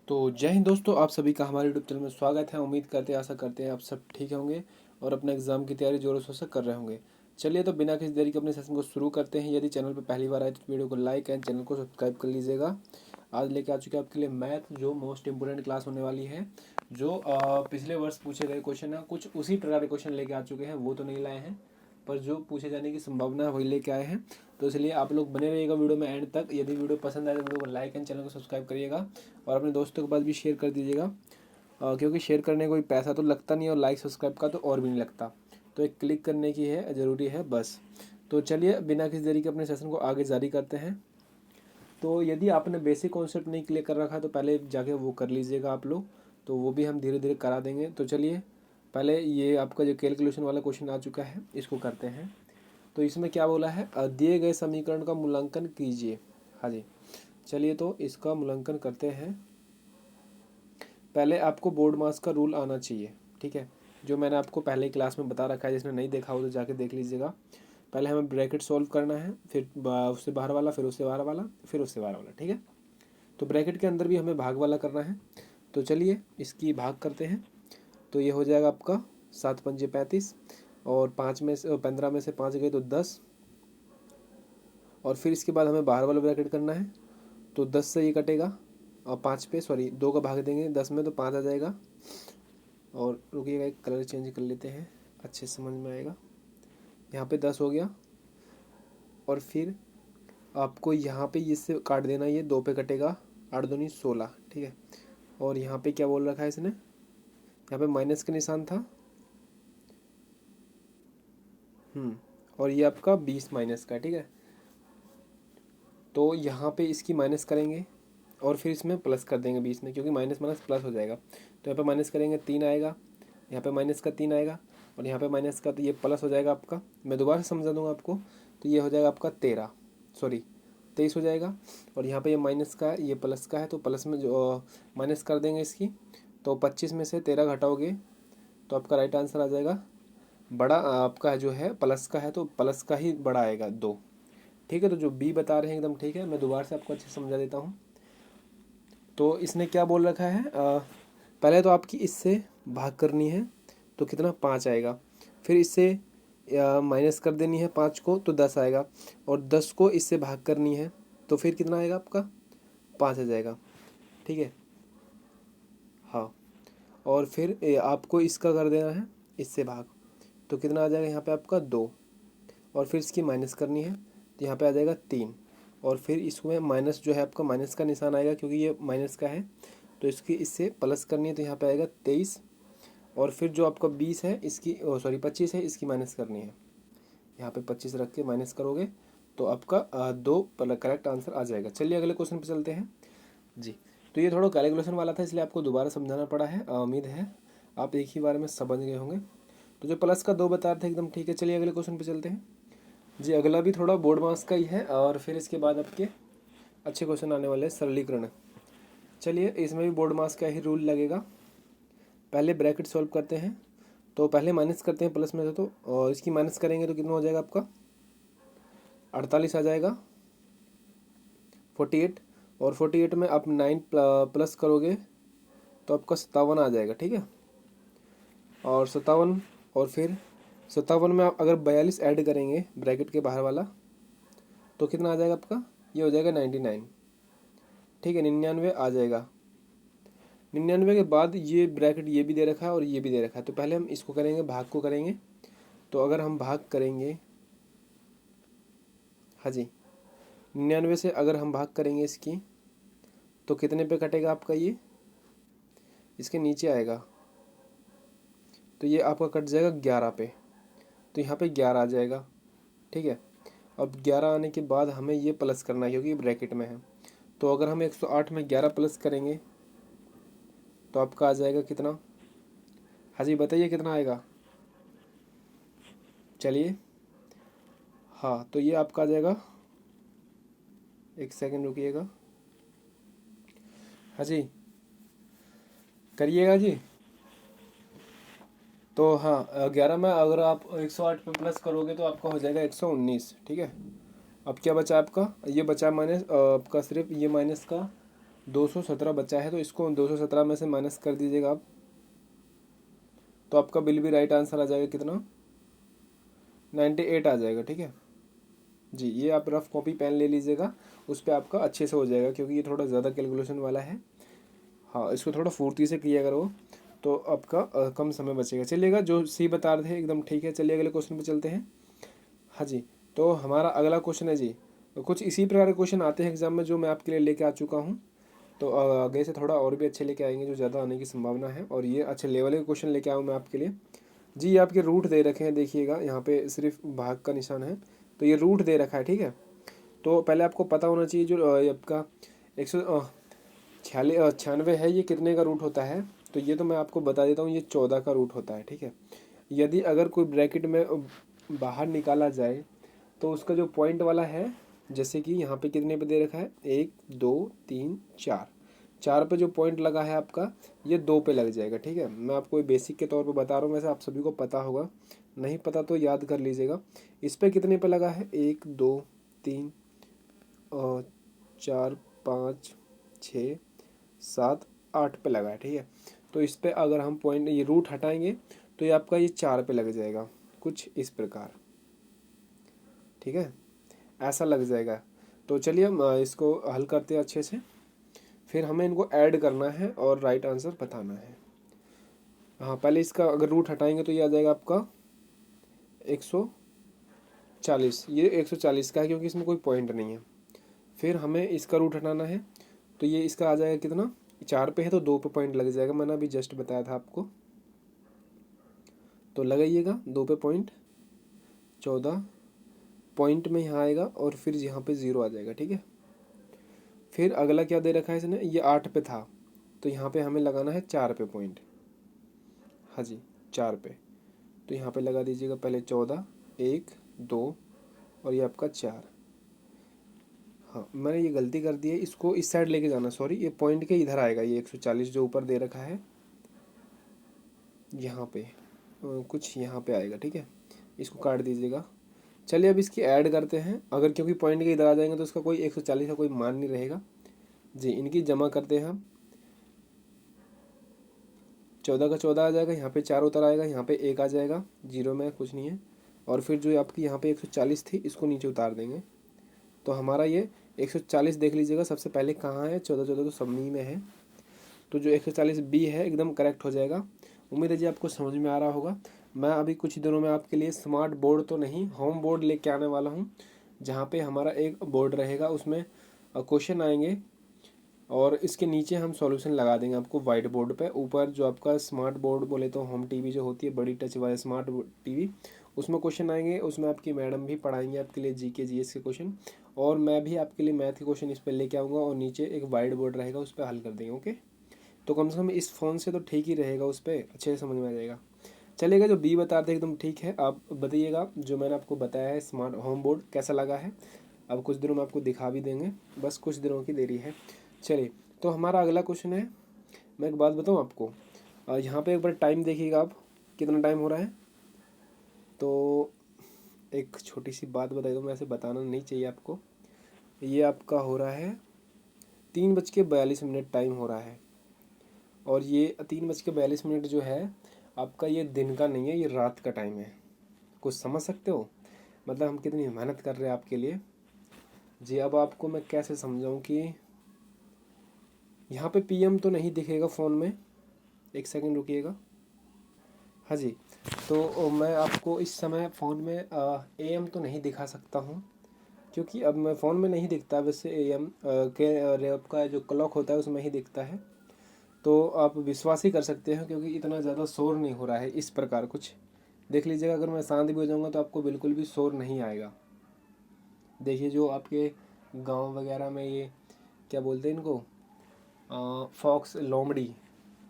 तो जय हिंद दोस्तों, आप सभी का हमारे यूट्यूब चैनल में स्वागत है। उम्मीद करते हैं, आशा करते हैं आप सब ठीक होंगे और अपने एग्जाम की तैयारी जोरों शोरों से कर रहे होंगे। चलिए तो बिना किसी देरी के अपने सेशन को शुरू करते हैं। यदि चैनल पर पहली बार आए तो वीडियो को लाइक एंड चैनल को सब्सक्राइब कर लीजिएगा। आज लेके आ चुके हैं आपके लिए मैथ, जो मोस्ट इंपोर्टेंट क्लास होने वाली है। जो पिछले वर्ष पूछे गए क्वेश्चन है, कुछ उसी प्रकार के क्वेश्चन लेके आ चुके हैं। वो तो नहीं लाए हैं, पर जो पूछे जाने की संभावना है वही लेके आए हैं। तो इसलिए आप लोग बने रहिएगा वीडियो में एंड तक। यदि वीडियो पसंद आए तो वीडियो को लाइक एंड चैनल को सब्सक्राइब करिएगा और अपने दोस्तों के पास भी शेयर कर दीजिएगा। क्योंकि शेयर करने का कोई पैसा तो लगता नहीं और लाइक सब्सक्राइब का तो और भी नहीं लगता। तो एक क्लिक करने की है, ज़रूरी है बस। तो चलिए बिना किसी देरी के अपने सेशन को आगे जारी करते हैं। तो यदि आपने बेसिक कॉन्सेप्ट नहीं क्लियर कर रखा तो पहले जाके वो कर लीजिएगा आप लोग। तो वो भी हम धीरे धीरे करा देंगे। तो चलिए पहले ये आपका जो कैलकुलेशन वाला क्वेश्चन आ चुका है इसको करते हैं। तो इसमें क्या बोला है, दिए गए समीकरण का मूल्यांकन कीजिए। हाँ जी, चलिए तो इसका मूल्यांकन करते हैं। पहले आपको बोर्ड मास का रूल आना चाहिए, ठीक है, जो मैंने आपको पहले क्लास में बता रखा है। जिसने नहीं देखा हो तो जाके देख लीजिएगा। पहले हमें ब्रैकेट सॉल्व करना है, फिर उससे बाहर वाला, फिर उससे बाहर वाला, फिर उससे बाहर वाला, ठीक है। तो ब्रैकेट के अंदर भी हमें भाग वाला करना है। तो चलिए इसकी भाग करते हैं। तो ये हो जाएगा आपका 7×5 = 35 और 15 में से 5 गए तो 10। और फिर इसके बाद हमें बाहर वाला ब्रैकेट करना है। तो 10 से ये कटेगा और 5 पे 2 का भाग देंगे 10 में तो 5 आ जाएगा। और रुकिएगा, एक कलर चेंज कर लेते हैं, अच्छे समझ में आएगा। यहाँ पे 10 हो गया और फिर आपको यहाँ पे इससे काट देना, ये 2 पे कटेगा, 8 दूनी 16, ठीक है। और यहाँ पे क्या बोल रखा है इसने, यहाँ पे माइनस का निशान था। और ये आपका 20 माइनस का, ठीक है। तो यहाँ पे इसकी माइनस करेंगे और फिर इसमें प्लस कर देंगे 20 में, क्योंकि माइनस माइनस प्लस हो जाएगा। तो यहाँ पे माइनस करेंगे 3 आएगा, यहाँ पे माइनस का 3 आएगा और यहाँ पे माइनस का, तो ये प्लस हो जाएगा आपका। मैं दोबारा समझा दूंगा आपको। तो ये हो जाएगा आपका 23 हो जाएगा। और यहाँ पे ये माइनस का है, ये प्लस का है, तो प्लस में जो माइनस कर देंगे इसकी। तो 25 में से 13 घटाओगे तो आपका राइट आंसर आ जाएगा बड़ा। आपका जो है प्लस का है तो प्लस का ही बड़ा आएगा 2, ठीक है। तो जो बी बता रहे हैं एकदम ठीक है। मैं दोबारा से आपको अच्छे से समझा देता हूँ। तो इसने क्या बोल रखा है, पहले तो आपकी इससे भाग करनी है तो कितना 5 आएगा। फिर इससे माइनस कर देनी है 5 को तो 10 आएगा। और 10 को इससे भाग करनी है तो फिर कितना आएगा आपका 5 आ जाएगा, ठीक है। हाँ, और फिर आपको इसका कर देना है इससे भाग, तो कितना आ जाएगा यहाँ पे आपका 2। और फिर इसकी माइनस करनी है तो यहाँ पे आ जाएगा 3। और फिर इसमें माइनस जो है आपका माइनस का निशान आएगा, क्योंकि ये माइनस का है। तो इसकी इससे प्लस करनी है तो यहाँ पे आएगा 23। और फिर जो आपका 20 है इसकी 25 है, इसकी माइनस करनी है। यहाँ पे 25 रख के माइनस करोगे तो आपका 2 करेक्ट आंसर आ जाएगा। चलिए अगले क्वेश्चन पे चलते हैं जी। तो ये थोड़ा कैलकुलेशन वाला था, इसलिए आपको दोबारा समझाना पड़ा है। उम्मीद है आप एक ही बार में समझ गए होंगे। तो जो प्लस का 2 बता रहे थे एकदम ठीक है। चलिए अगले क्वेश्चन पे चलते हैं जी। अगला भी थोड़ा बोर्ड मार्क्स का ही है और फिर इसके बाद आपके अच्छे क्वेश्चन आने वाले हैं, सरलीकरण। चलिए इसमें भी बोर्ड मार्क्स का ही रूल लगेगा। पहले ब्रैकेट सॉल्व करते हैं। तो पहले माइनस करते हैं प्लस में से, तो और इसकी माइनस करेंगे तो कितना हो जाएगा आपका 48 आ जाएगा, 48। और 48 में आप 9 प्लस करोगे तो आपका 57 आ जाएगा, ठीक है। और 57, और फिर 57 में आप अगर 42 ऐड करेंगे ब्रैकेट के बाहर वाला तो कितना आ जाएगा आपका, ये हो जाएगा 99, ठीक है। 99 आ जाएगा। 99 के बाद ये ब्रैकेट ये भी दे रखा है और ये भी दे रखा है। तो पहले हम इसको करेंगे, भाग को करेंगे। तो अगर हम भाग करेंगे, हाँ जी, 99 से अगर हम भाग करेंगे इसकी तो कितने पे कटेगा आपका, ये इसके नीचे आएगा। तो ये आपका कट जाएगा 11 पे। तो यहाँ पे 11 आ जाएगा, ठीक है। अब 11 आने के बाद हमें ये प्लस करना है क्योंकि ब्रैकेट में है। तो अगर हम 108 में 11 प्लस करेंगे तो आपका आ जाएगा कितना, हाँ जी बताइए कितना आएगा। चलिए, हाँ तो ये आपका आ जाएगा, एक सेकंड रुकिएगा, हाँ जी करिएगा जी। तो हाँ 11 में अगर आप 108 पे प्लस करोगे तो आपका हो जाएगा 119, ठीक है। अब क्या बचा आपका, ये बचा माइनस आपका सिर्फ ये माइनस का 217 बचा है, तो इसको 217 में से माइनस कर दीजिएगा आप, तो आपका बिल भी राइट आंसर आ जाएगा कितना, 98 आ जाएगा। ठीक है जी, ये आप रफ कॉपी पेन ले लीजिएगा, उस पर आपका अच्छे से हो जाएगा, क्योंकि ये थोड़ा ज़्यादा कैलकुलेशन वाला है। हाँ, इसको थोड़ा फुर्ती से किया करो, तो आपका कम समय बचेगा। चलिएगा, जो सी बता रहे थे एकदम ठीक है। चलिए अगले क्वेश्चन पे चलते हैं। हाँ जी, तो हमारा अगला क्वेश्चन है जी, तो कुछ इसी प्रकार के क्वेश्चन आते हैं एग्जाम में, जो मैं आपके लिए लेके आ चुका हूँ। तो आगे से थोड़ा और भी अच्छे लेके आएंगे, जो ज़्यादा आने की संभावना है, और ये अच्छे लेवल के क्वेश्चन लेके आऊँ मैं आपके लिए जी। ये आपके रूट दे रखे हैं, देखिएगा यहाँ पे सिर्फ भाग का निशान है, तो ये रूट दे रखा है। ठीक है, तो पहले आपको पता होना चाहिए जो ये आपका 196 है, ये कितने का रूट होता है। तो ये तो मैं आपको बता देता हूँ, ये 14 का रूट होता है। ठीक है, यदि अगर कोई ब्रैकेट में बाहर निकाला जाए, तो उसका जो पॉइंट वाला है, जैसे कि यहाँ पे कितने पे दे रखा है, 1 2 3 4, 4 पे जो पॉइंट लगा है आपका, ये 2 पे लग जाएगा। ठीक है, मैं आपको बेसिक के तौर पे बता रहा हूँ, वैसे आप सभी को पता होगा, नहीं पता तो याद कर लीजिएगा। इस पे कितने पे लगा है, 1 2 3 4 5 6 7 8 पे लगा है। ठीक है, तो इस पे अगर हम पॉइंट ये रूट हटाएंगे, तो ये आपका ये 4 पे लग जाएगा, कुछ इस प्रकार। ठीक है, ऐसा लग जाएगा। तो चलिए हम इसको हल करते हैं अच्छे से, फिर हमें इनको ऐड करना है और राइट आंसर बताना है। हाँ, पहले इसका अगर रूट हटाएंगे तो ये आ जाएगा आपका 140। ये 140 का है, क्योंकि इसमें कोई पॉइंट नहीं है। फिर हमें इसका रूट हटाना है, तो ये इसका आ जाएगा कितना, 4 पे है तो 2 पे पॉइंट लग जाएगा, मैंने अभी जस्ट बताया था आपको। तो लगाइएगा 2 पे पॉइंट, 14 पॉइंट में यहाँ आएगा, और फिर यहाँ पे 0 आ जाएगा। ठीक है, फिर अगला क्या दे रखा है इसने, ये 8 पे था, तो यहाँ पे हमें लगाना है 4 पे पॉइंट। हाँ जी, 4 पे, तो यहाँ पे लगा दीजिएगा पहले 14 1 2 और ये आपका 4। हाँ, मैंने ये गलती कर दी है, इसको इस साइड लेके जाना, सॉरी, ये पॉइंट के इधर आएगा, ये 140 जो ऊपर दे रखा है यहाँ पे, कुछ यहाँ पे आएगा। ठीक है, इसको काट दीजिएगा। चलिए अब इसकी ऐड करते हैं, अगर क्योंकि पॉइंट के इधर आ जाएंगे तो इसका कोई 140 का कोई मान नहीं रहेगा जी। इनकी जमा करते हैं हम, 14 का 14 आ जाएगा, यहाँ पे 4 उतर आएगा, यहाँ पे 1 आ जाएगा, 0 में कुछ नहीं है, और फिर जो आपकी यहाँ पे 140 थी, इसको नीचे उतार देंगे, तो हमारा ये 140 देख लीजिएगा सबसे पहले कहाँ है, 14 14 तो समी में है, तो जो 140 बी है एकदम करेक्ट हो जाएगा। उम्मीद है जी आपको समझ में आ रहा होगा। मैं अभी कुछ दिनों में आपके लिए स्मार्ट बोर्ड तो नहीं, होम बोर्ड लेके आने वाला हूँ, जहाँ पे हमारा एक बोर्ड रहेगा, उसमें क्वेश्चन आएंगे, और इसके नीचे हम सॉल्यूशन लगा देंगे आपको वाइट बोर्ड पे। ऊपर जो आपका स्मार्ट बोर्ड बोले तो होम टीवी जो होती है, बड़ी टच वाला स्मार्ट टीवी, उसमें क्वेश्चन आएंगे, उसमें आपकी मैडम भी पढ़ाएंगे आपके लिए जीके जीएस के क्वेश्चन, और मैं भी आपके लिए मैथ के क्वेश्चन इस पर लेके आऊँगा, और नीचे एक वाइट बोर्ड रहेगा, उस पर हल कर देंगे। ओके, तो कम से कम इस फ़ोन से तो ठीक ही रहेगा, उस पर अच्छे से समझ में आ जाएगा। चलेगा, जो बी बता रहे एकदम ठीक है। आप बताइएगा जो मैंने आपको बताया है स्मार्ट होम बोर्ड कैसा लगा है। अब कुछ दिनों में आपको दिखा भी देंगे, बस कुछ दिनों की देरी है। चलिए, तो हमारा अगला क्वेश्चन है, मैं एक बात बताऊँ आपको, यहाँ पे एक बार टाइम देखिएगा आप, कितना टाइम हो रहा है। तो एक छोटी सी बात बता दूँ, वैसे बताना नहीं चाहिए आपको, ये आपका हो रहा है 3:42 टाइम हो रहा है, और ये 3:42 जो है आपका, ये दिन का नहीं है, ये रात का टाइम है। कुछ समझ सकते हो, मतलब हम कितनी मेहनत कर रहे हैं आपके लिए जी। अब आपको मैं कैसे समझाऊं कि यहाँ पे पीएम तो नहीं दिखेगा फ़ोन में, एक सेकंड रुकिएगा। हाँ जी, तो मैं आपको इस समय फ़ोन में एएम तो नहीं दिखा सकता हूँ, क्योंकि अब मैं फ़ोन में नहीं दिखता, वैसे एएम के आपका जो क्लॉक होता है उसमें ही दिखता है। तो आप विश्वास ही कर सकते हैं, क्योंकि इतना ज़्यादा शोर नहीं हो रहा है। इस प्रकार कुछ देख लीजिएगा, अगर मैं शांत भी हो जाऊँगा तो आपको बिल्कुल भी शोर नहीं आएगा। देखिए, जो आपके गांव वगैरह में ये क्या बोलते हैं इनको, फॉक्स लोमड़ी,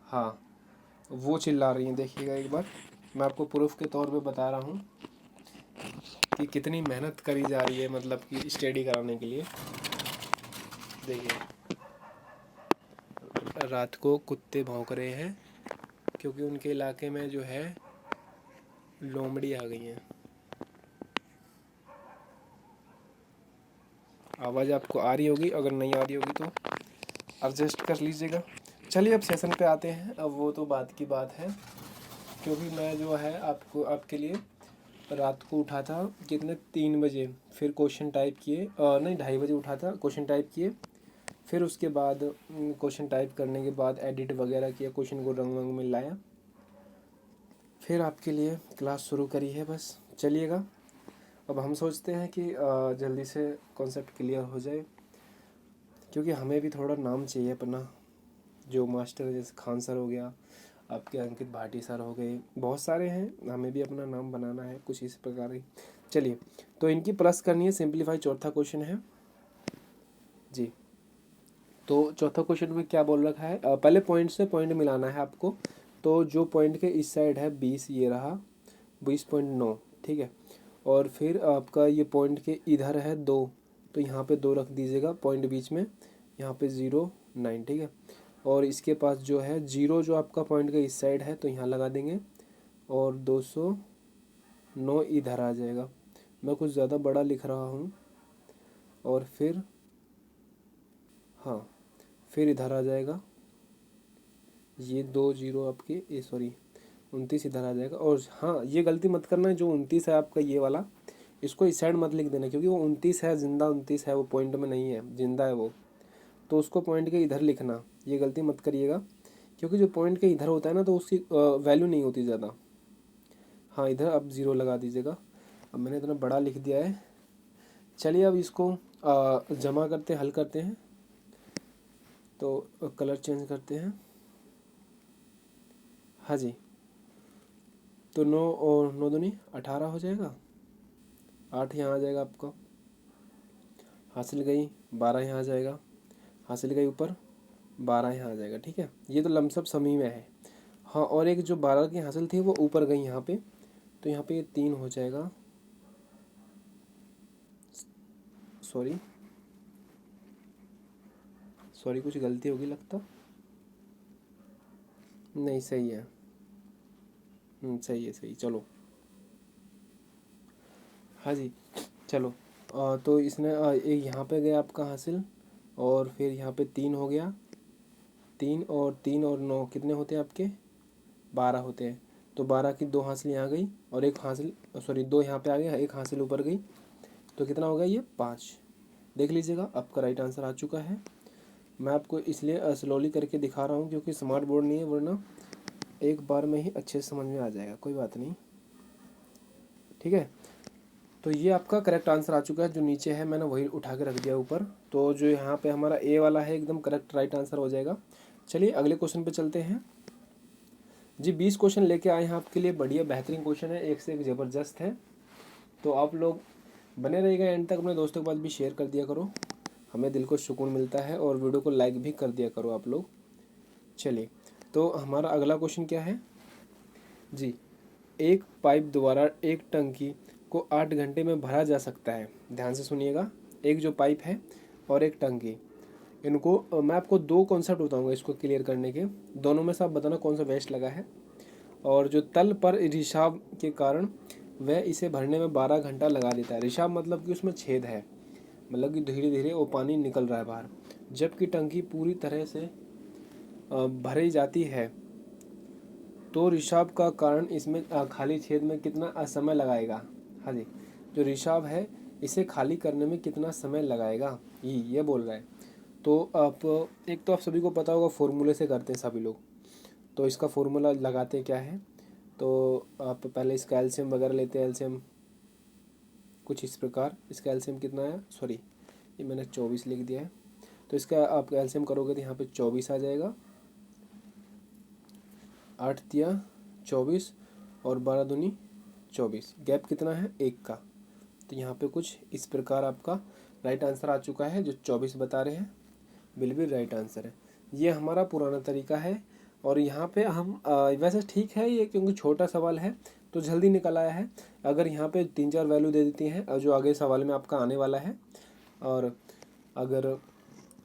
हाँ, वो चिल्ला रही हैं। देखिएगा एक बार, मैं आपको प्रूफ के तौर पे बता रहा हूँ कि कितनी मेहनत करी जा रही है, मतलब कि स्टडी कराने के लिए। देखिए, रात को कुत्ते भौंक रहे हैं, क्योंकि उनके इलाके में जो है लोमड़ी आ गई हैं। आवाज़ आपको आ रही होगी, अगर नहीं आ रही होगी तो एडजस्ट कर लीजिएगा। चलिए अब सेशन पे आते हैं। अब वो तो बात की बात है, क्योंकि मैं जो है आपके लिए रात को उठा था कितने 3 बजे, फिर क्वेश्चन टाइप किए, नहीं 2:30 बजे उठा था, क्वेश्चन टाइप किए, फिर उसके बाद क्वेश्चन टाइप करने के बाद एडिट वगैरह किया, क्वेश्चन को रंग वंग में लाया, फिर आपके लिए क्लास शुरू करी है। बस चलिएगा। अब हम सोचते हैं कि जल्दी से कॉन्सेप्ट क्लियर हो जाए, क्योंकि हमें भी थोड़ा नाम चाहिए अपना। जो मास्टर है जैसे खान सर हो गया, आपके अंकित भाटी सर हो गए, बहुत सारे हैं, हमें भी अपना नाम बनाना है कुछ इस प्रकार ही। चलिए, तो इनकी प्लस करनी है, सिंप्लीफाई चौथा क्वेश्चन है जी। तो चौथा क्वेश्चन में क्या बोल रखा है, पहले पॉइंट से पॉइंट मिलाना है आपको। तो जो पॉइंट के इस साइड है 20, ये रहा 20.9, ठीक है। और फिर आपका ये पॉइंट के इधर है 2, तो यहाँ पे 2 रख दीजिएगा पॉइंट बीच में, यहाँ पे 0.9, ठीक है। और इसके पास जो है 0 जो आपका पॉइंट का इस साइड है, तो यहाँ लगा देंगे, और 209 इधर आ जाएगा। मैं कुछ ज़्यादा बड़ा लिख रहा हूँ। और फिर हाँ, फिर इधर आ जाएगा ये 2 0 आपके, ये सॉरी 29 इधर आ जाएगा। और हाँ, ये गलती मत करना है, जो 29 है आपका ये वाला, इसको इस साइड मत लिख देना, क्योंकि वो 29 है, जिंदा 29 है, वो पॉइंट में नहीं है, जिंदा है वो। तो उसको पॉइंट के इधर लिखना, ये गलती मत करिएगा, क्योंकि जो पॉइंट के इधर होता है ना, तो उसकी वैल्यू नहीं होती ज़्यादा। हाँ, इधर अब 0 लगा दीजिएगा। अब मैंने इतना बड़ा लिख दिया है। चलिए अब इसको जमा करते हैं, हल करते हैं। तो कलर चेंज करते हैं। हाँ जी, तो 9 और 9 दूनी 18 हो जाएगा। 8 यहाँ आ जाएगा आपका, हासिल गई 12 यहाँ आ जाएगा, हासिल गई ऊपर 12 यहाँ आ जाएगा, ठीक है। ये तो लमसम समी में है। हाँ, और एक जो 12 की हासिल थी वो ऊपर गई यहाँ पे, तो यहाँ पे ये 3 हो जाएगा। सॉरी सॉरी, कुछ गलती होगी लगता। नहीं, सही है। सही है, सही, चलो। हाँ जी, चलो। तो इसने एक यहाँ पे गया आपका हासिल, और फिर यहाँ पे 3 हो गया। 3 और 9 कितने होते हैं आपके, 12 होते हैं। तो 12 की 2 हासिल यहाँ गई, और एक हासिल, सॉरी 2 यहाँ पे आ गया, एक हासिल ऊपर गई, तो कितना हो गया ये 5। देख लीजिएगा, आपका राइट आंसर आ चुका है। मैं आपको इसलिए स्लोली करके दिखा रहा हूँ, क्योंकि स्मार्ट बोर्ड नहीं है, वरना एक बार में ही अच्छे से समझ में आ जाएगा। कोई बात नहीं, ठीक है। तो ये आपका करेक्ट आंसर आ चुका है। जो नीचे है मैंने वही उठा के रख दिया ऊपर। तो जो यहाँ पे हमारा ए वाला है एकदम करेक्ट राइट आंसर हो जाएगा। चलिए अगले क्वेश्चन पे चलते हैं जी। 20 क्वेश्चन लेके आए हैं आपके लिए, बढ़िया बेहतरीन क्वेश्चन है, एक से एक ज़बरदस्त है। तो आप लोग बने रहिएगा एंड तक, अपने दोस्तों के पास भी शेयर कर दिया करो, हमें दिल को सुकून मिलता है। और वीडियो को लाइक भी कर दिया करो आप लोग। चलिए, तो हमारा अगला क्वेश्चन क्या है जी। एक पाइप द्वारा एक टंकी को 8 घंटे में भरा जा सकता है। ध्यान से सुनिएगा, एक जो पाइप है और एक टंकी, इनको मैं आपको 2 कॉन्सेप्ट बताऊंगा इसको क्लियर करने के। दोनों में से आप बताना कौन सा बेस्ट लगा है। और जो तल पर रिसाव के कारण वह इसे भरने में 12 घंटा लगा देता है। रिसाव मतलब कि उसमें छेद है, मतलब कि धीरे धीरे वो पानी निकल रहा है बाहर, जबकि टंकी पूरी तरह से भरी जाती है। तो रिसाव का कारण इसमें खाली छेद में कितना समय लगाएगा। हाँ जी, जो रिसाव है इसे खाली करने में कितना समय लगाएगा, ये बोल रहा है। तो आप एक तो आप सभी को पता होगा, फॉर्मूले से करते हैं सभी लोग। तो इसका फॉर्मूला लगाते क्या है, तो आप पहले इसका एलसीएम वगैरह लेते हैं। एलसीएम कुछ इस प्रकार, इसका एलसीएम कितना है, सॉरी ये मैंने 24 लिख दिया है। तो इसका आप एलसीएम करोगे तो यहाँ पे 24 आ जाएगा। 8 तिया 24 और 12 दूनी 24, गैप कितना है 1 का। तो यहाँ पे कुछ इस प्रकार आपका राइट आंसर आ चुका है। जो 24 बता रहे हैं बिल्कुल राइट आंसर है। ये हमारा पुराना तरीका है। और यहाँ पे हम वैसे ठीक है ये, क्योंकि छोटा सवाल है तो जल्दी निकल आया है। अगर यहाँ पे 3-4 वैल्यू दे देती हैं जो आगे सवाल में आपका आने वाला है, और अगर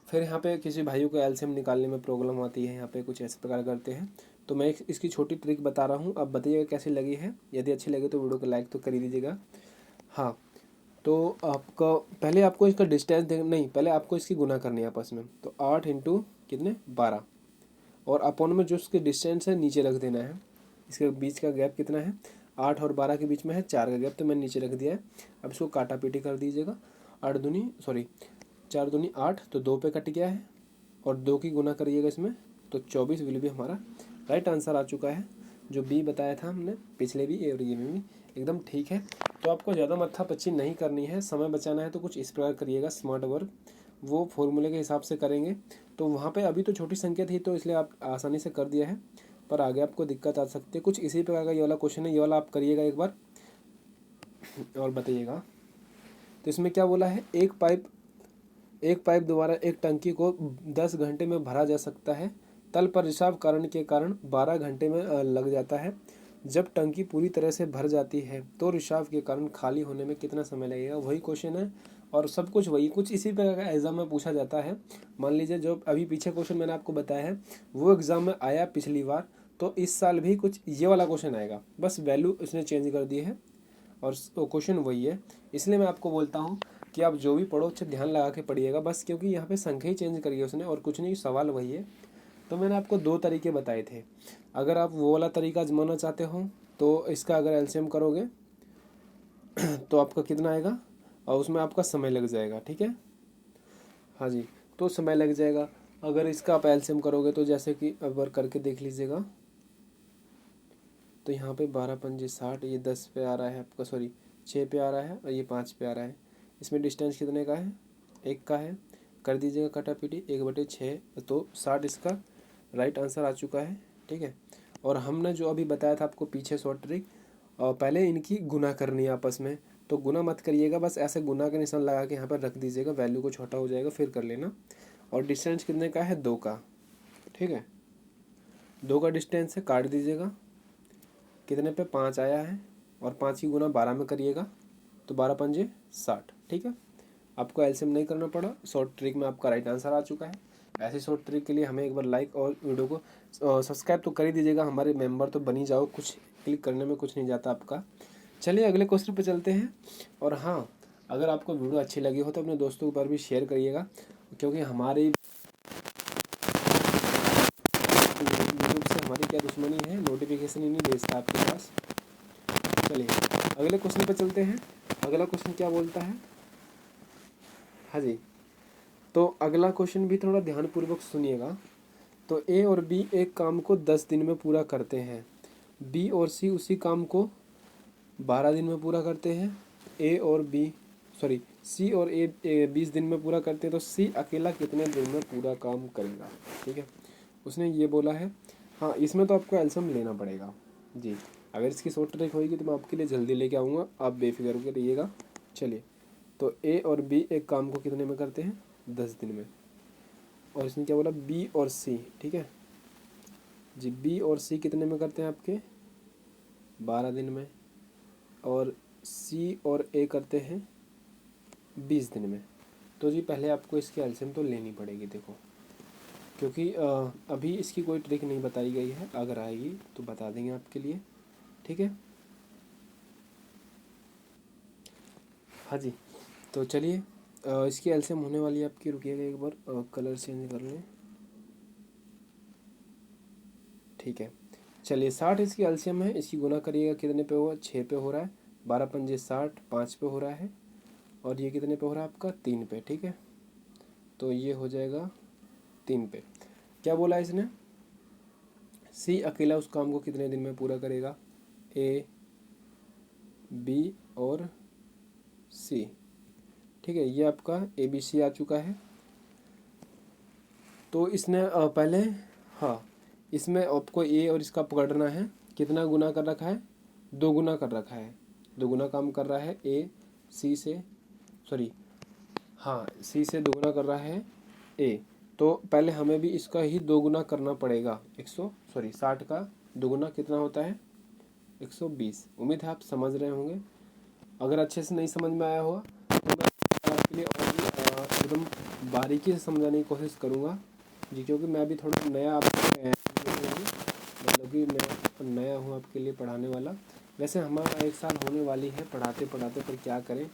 फिर यहाँ पे किसी भाइयों को एलसीएम निकालने में प्रॉब्लम आती है, यहाँ पे कुछ ऐसे प्रकार करते हैं, तो मैं इसकी छोटी ट्रिक बता रहा हूँ। अब बताइएगा कैसी लगी है। यदि अच्छी लगे तो वीडियो को लाइक तो कर ही दीजिएगा। हाँ, तो आपका पहले आपको इसका डिस्टेंस नहीं, पहले आपको इसकी गुना करनी है आपस में। तो 8 × कितने 12, और अपॉन में जो उसके डिस्टेंस है नीचे रख देना है। इसके बीच का गैप कितना है 8 और 12 के बीच में है 4 का गैप, तो मैंने नीचे रख दिया है। अब इसको काटा पीटी कर दीजिएगा। 4 दूनी 8, तो 2 पे कट गया है, और 2 की गुना करिएगा इसमें, तो 24 विल भी हमारा राइट आंसर आ चुका है। जो बी बताया था हमने पिछले भी और ये में भी एकदम ठीक है। तो आपको ज़्यादा माथापच्ची नहीं करनी है, समय बचाना है तो कुछ इस प्रकार करिएगा स्मार्ट वर्क, वो फॉर्मूले के हिसाब से करेंगे। तो वहाँ पे अभी तो छोटी संख्या थी तो इसलिए आप आसानी से कर दिया है, पर आगे आपको दिक्कत आ सकती है। कुछ इसी प्रकार का ये वाला क्वेश्चन है, ये वाला आप करिएगा एक बार और बताइएगा। तो इसमें क्या बोला है, एक पाइप द्वारा एक टंकी को 10 घंटे में भरा जा सकता है। तल पर रिसाव कारण के कारण 12 घंटे में लग जाता है। जब टंकी पूरी तरह से भर जाती है तो रिसाव के कारण खाली होने में कितना समय लगेगा। वही क्वेश्चन है और सब कुछ वही, कुछ इसी प्रकार का एग्जाम में पूछा जाता है। मान लीजिए जो अभी पीछे क्वेश्चन मैंने आपको बताया है वो एग्जाम में आया पिछली बार, तो इस साल भी कुछ ये वाला क्वेश्चन आएगा, बस वैल्यू उसने चेंज कर दी है और क्वेश्चन वही है। इसलिए मैं आपको बोलता हूँ कि आप जो भी पढ़ो अच्छे ध्यान लगा के पढ़िएगा बस, क्योंकि यहाँ पे संख्या ही चेंज करी है उसने और कुछ नहीं, सवाल वही है। तो मैंने आपको 2 तरीके बताए थे, अगर आप वो वाला तरीका आजमाना चाहते हो तो इसका अगर एलसीएम करोगे तो आपका कितना आएगा, और उसमें आपका समय लग जाएगा, ठीक है। हाँ जी, तो समय लग जाएगा। अगर इसका आप एलसीएम करोगे तो जैसे कि एक बार करके देख लीजिएगा, तो यहाँ पे 12 पंजे 60, ये 10 पे आ रहा है आपका, सॉरी 6 पे आ रहा है और ये 5 पे आ रहा है। इसमें डिस्टेंस कितने का है, 1 का है, कर दीजिएगा कटापीटी 1/6, तो 60 इसका राइट आंसर आ चुका है, ठीक है। और हमने जो अभी बताया था आपको पीछे शॉर्ट ट्रिक, और पहले इनकी गुना करनी है आपस में, तो गुना मत करिएगा, बस ऐसे गुना का निशान लगा के यहाँ पर रख दीजिएगा, वैल्यू को छोटा हो जाएगा फिर कर लेना। और डिस्टेंस कितने का है 2 का, ठीक है, 2 का डिस्टेंस है, काट दीजिएगा, कितने पे 5 आया है, और 5 की गुना 12 में करिएगा, तो 12 पंजे 60, ठीक है। आपको एलसीएम नहीं करना पड़ा, शॉर्ट ट्रिक में आपका राइट आंसर आ चुका है। ऐसे शॉर्ट ट्रिक के लिए हमें एक बार लाइक और वीडियो को सब्सक्राइब तो कर ही दीजिएगा, हमारे मेंबर तो बनी जाओ, कुछ क्लिक करने में कुछ नहीं जाता आपका। चलिए अगले क्वेश्चन पे चलते हैं। और हाँ, अगर आपको वीडियो अच्छी लगी हो तो अपने दोस्तों पर भी शेयर करिएगा, क्योंकि हमारी यूट्यूब से हमारी क्या दुश्मनी है, नोटिफिकेशन ही नहीं भेजता आपके पास। चलिए अगले क्वेश्चन पे चलते हैं। अगला क्वेश्चन क्या बोलता है, हाँ जी, तो अगला क्वेश्चन भी थोड़ा ध्यानपूर्वक सुनिएगा। तो ए और बी एक काम को 10 दिन में पूरा करते हैं, बी और सी उसी काम को 12 दिन में पूरा करते हैं। सी और ए 20 दिन में पूरा करते हैं, तो सी अकेला कितने दिन में पूरा काम करेगा, ठीक है, उसने ये बोला है। हाँ, इसमें तो आपको एलसीएम लेना पड़ेगा जी, अगर इसकी शॉर्ट ट्रिक होगी तो मैं आपके लिए जल्दी लेके आऊँगा, आप बेफिक्र होकर रहिएगा। चलिए, तो ए और बी एक काम को कितने में करते हैं 10 दिन में, और इसने क्या बोला बी और सी, ठीक है जी, बी और सी कितने में करते हैं आपके 12 दिन में, और सी और ए करते हैं 20 दिन में। तो जी पहले आपको इसकी एलसीएम तो लेनी पड़ेगी, देखो, क्योंकि अभी इसकी कोई ट्रिक नहीं बताई गई है, अगर आएगी तो बता देंगे आपके लिए, ठीक है। हाँ जी, तो चलिए इसकी एलसीएम होने वाली है आपकी, रुकिएगा एक बार कलर चेंज कर लें, ठीक है। चलिए 60 इसकी एलसीएम है, इसकी गुना करिएगा कितने पे हुआ, 6 पे हो रहा है, 12 पंजे 60, 5 पे हो रहा है, और ये कितने पे हो रहा है आपका 3 पे, ठीक है। तो ये हो जाएगा 3 पे। क्या बोला इसने, सी अकेला उस काम को कितने दिन में पूरा करेगा, ए बी और सी, ठीक है, ये आपका ए बी सी आ चुका है। तो इसने पहले, हाँ, इसमें आपको ए और इसका पकड़ना है, कितना गुना कर रखा है, 2 गुना कर रखा है, 2 गुना काम कर रहा है ए सी से, सॉरी हाँ, सी से 2 गुना कर रहा है ए, तो पहले हमें भी इसका ही 2 गुना करना पड़ेगा, 60 का 2 गुना कितना होता है 120। उम्मीद है आप समझ रहे होंगे, अगर अच्छे से नहीं समझ में आया हुआ तो मैं आपके लिए और भी एकदम बारीकी से समझाने की कोशिश करूँगा जी, क्योंकि मैं अभी थोड़ा नया मतलब कि मैं नया हूँ आपके लिए पढ़ाने वाला। वैसे हमारा 1 साल होने वाली है पढ़ाते पढ़ाते, पर क्या करें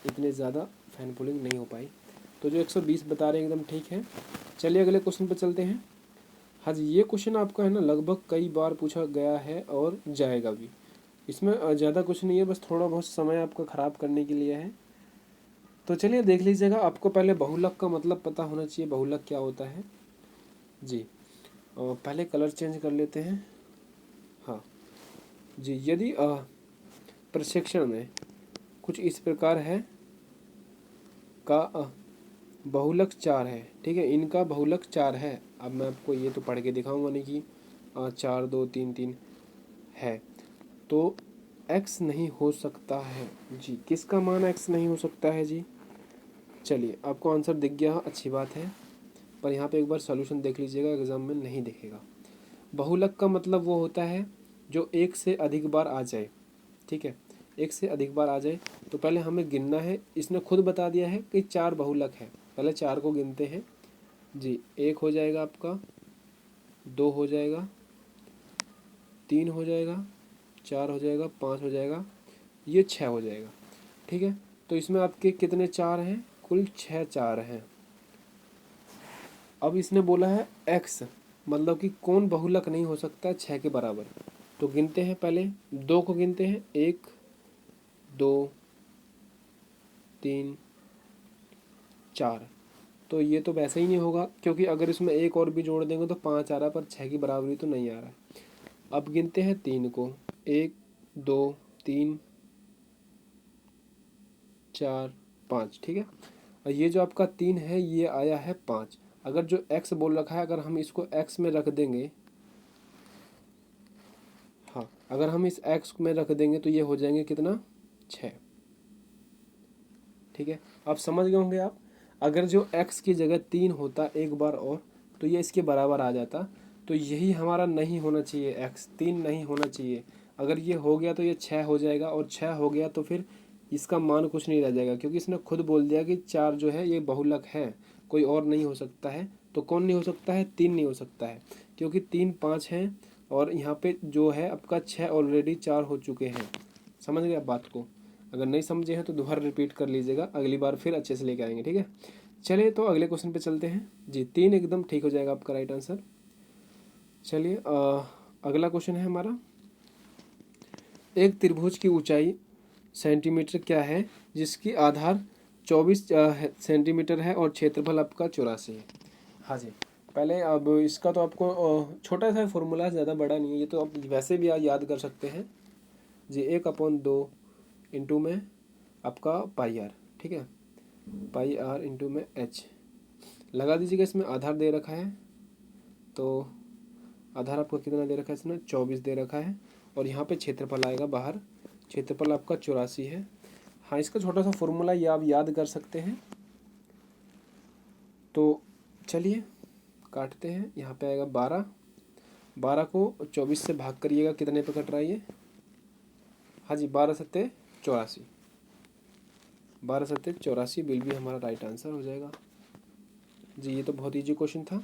इतने ज़्यादा फैन पुलिंग नहीं हो पाई। तो जो 120 बता रहे हैं एकदम ठीक है, चलिए अगले क्वेश्चन पर चलते हैं। हाँ जी, ये क्वेश्चन आपका है ना लगभग कई बार पूछा गया है और जाएगा भी। इसमें ज़्यादा कुछ नहीं है, बस थोड़ा बहुत समय आपका ख़राब करने के लिए है। तो चलिए देख लीजिएगा। आपको पहले बहुलक का मतलब पता होना चाहिए, बहुलक क्या होता है जी। और पहले कलर चेंज कर लेते हैं। हाँ जी, यदि प्रशिक्षण में कुछ इस प्रकार है का बहुलक 4 है, ठीक है, इनका बहुलक 4 है। अब मैं आपको ये तो पढ़ के दिखाऊंगा नहीं कि 4 2 3 3 है, तो x नहीं हो सकता है जी। किसका मान x नहीं हो सकता है जी? चलिए आपको आंसर दिख गया, अच्छी बात है, पर यहाँ पे एक बार सॉल्यूशन देख लीजिएगा, एग्जाम में नहीं दिखेगा। बहुलक का मतलब वो होता है जो एक से अधिक बार आ जाए, ठीक है, एक से अधिक बार आ जाए। तो पहले हमें गिनना है, इसने खुद बता दिया है कि 4 बहुलक है, पहले 4 को गिनते हैं जी। 1 हो जाएगा आपका, 2 हो जाएगा, 3 हो जाएगा, 4 हो जाएगा, 5 हो जाएगा, ये 6 हो जाएगा, ठीक है। तो इसमें आपके कितने 4 हैं? कुल 6 4 हैं। अब इसने बोला है x, मतलब कि कौन बहुलक नहीं हो सकता 6 के बराबर। तो गिनते हैं, पहले 2 को गिनते हैं, 1 2 3 4। तो ये तो वैसे ही नहीं होगा, क्योंकि अगर इसमें एक और भी जोड़ देंगे तो 5 आ रहा है, पर 6 की बराबरी तो नहीं आ रहा है। अब गिनते हैं 3 को, 1 2 3 4 5, ठीक है। और ये जो आपका 3 है ये आया है 5। अगर जो x बोल रखा है, अगर हम इसको x में रख देंगे, हाँ, अगर हम इस x में रख देंगे तो ये हो जाएंगे कितना? 6, ठीक है। आप समझ गए होंगे आप। अगर जो x की जगह 3 होता एक बार और, तो ये इसके बराबर आ जाता। तो यही हमारा नहीं होना चाहिए, x 3 नहीं होना चाहिए। अगर ये हो गया तो ये 6 हो जाएगा, और 6 हो गया तो फिर इसका मान कुछ नहीं रह जाएगा, क्योंकि इसने खुद बोल दिया कि 4 जो है ये बहुलक है, कोई और नहीं हो सकता है। तो कौन नहीं हो सकता है? 3 नहीं हो सकता है, क्योंकि 3 5 हैं, और यहाँ पे जो है आपका 6 ऑलरेडी 4 हो चुके हैं। समझ गए आप बात को? अगर नहीं समझे हैं तो दोबारा रिपीट कर लीजिएगा, अगली बार फिर अच्छे से लेके आएंगे, ठीक है। चलिए तो अगले क्वेश्चन पे चलते हैं जी। 3 एकदम ठीक हो जाएगा आपका राइट आंसर। चलिए अगला क्वेश्चन है हमारा, एक त्रिभुज की ऊंचाई सेंटीमीटर क्या है जिसकी आधार 24 सेंटीमीटर है और क्षेत्रफल आपका 84 है। हाँ जी, पहले अब इसका तो आपको छोटा सा फॉर्मूला, ज़्यादा बड़ा नहीं है, ये तो आप वैसे भी याद कर सकते हैं जी। 1/2 इंटू में आपका पाई आर, ठीक है, पाई आर इंटू में एच लगा दीजिएगा। इसमें आधार दे रखा है, तो आधार आपका कितना दे रखा है? इसमें 24 दे रखा है, और यहाँ पे क्षेत्रफल आएगा बाहर, क्षेत्रफल आपका 84 है। हाँ, इसका छोटा सा फॉर्मूला ये आप याद कर सकते हैं। तो चलिए काटते हैं, यहाँ पे आएगा 12, 12 को 24 से भाग करिएगा, कितने पे कट रहा है ये? हाँ जी, 12 सत्ते 84, 12 सत्ते 84 बिल भी हमारा राइट आंसर हो जाएगा जी। ये तो बहुत ईजी क्वेश्चन था।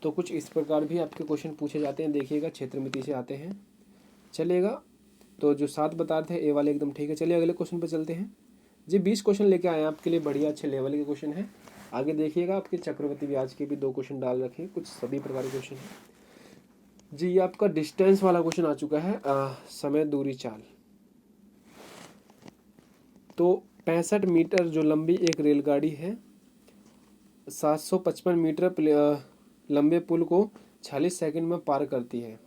तो कुछ इस प्रकार भी आपके क्वेश्चन पूछे जाते हैं, देखिएगा, क्षेत्रमिति से आते हैं। चलिएगा, तो जो 7 बता रहे थे ए वाले एकदम ठीक है। चलिए अगले क्वेश्चन पे चलते हैं जी। 20 क्वेश्चन लेके आए हैं आपके लिए, बढ़िया अच्छे लेवल के क्वेश्चन हैं। आगे देखिएगा, आपके चक्रवर्ती ब्याज के भी 2 क्वेश्चन डाल रखे, कुछ सभी प्रकार के क्वेश्चन हैं जी। ये आपका डिस्टेंस वाला क्वेश्चन आ चुका है, समय दूरी चाल। तो 65 मीटर जो लंबी एक रेलगाड़ी है 755 मीटर लंबे पुल को 40 सेकंड में पार करती है,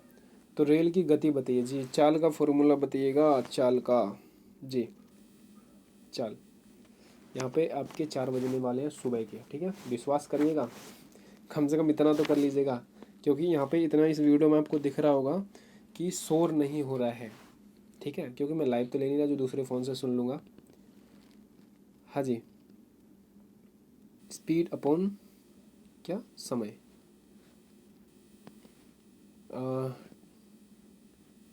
तो रेल की गति बताइए जी। चाल का फॉर्मूला बताइएगा, चाल का जी। चाल यहाँ पे आपके 4 बजने वाले हैं सुबह के, ठीक है, विश्वास करिएगा, कम से कम इतना तो कर लीजिएगा, क्योंकि यहाँ पे इतना इस वीडियो में आपको दिख रहा होगा कि शोर नहीं हो रहा है, ठीक है, क्योंकि मैं लाइव तो ले नहीं रहा, जो दूसरे फ़ोन से सुन लूँगा। हाँ जी, स्पीड अपॉन क्या? समय,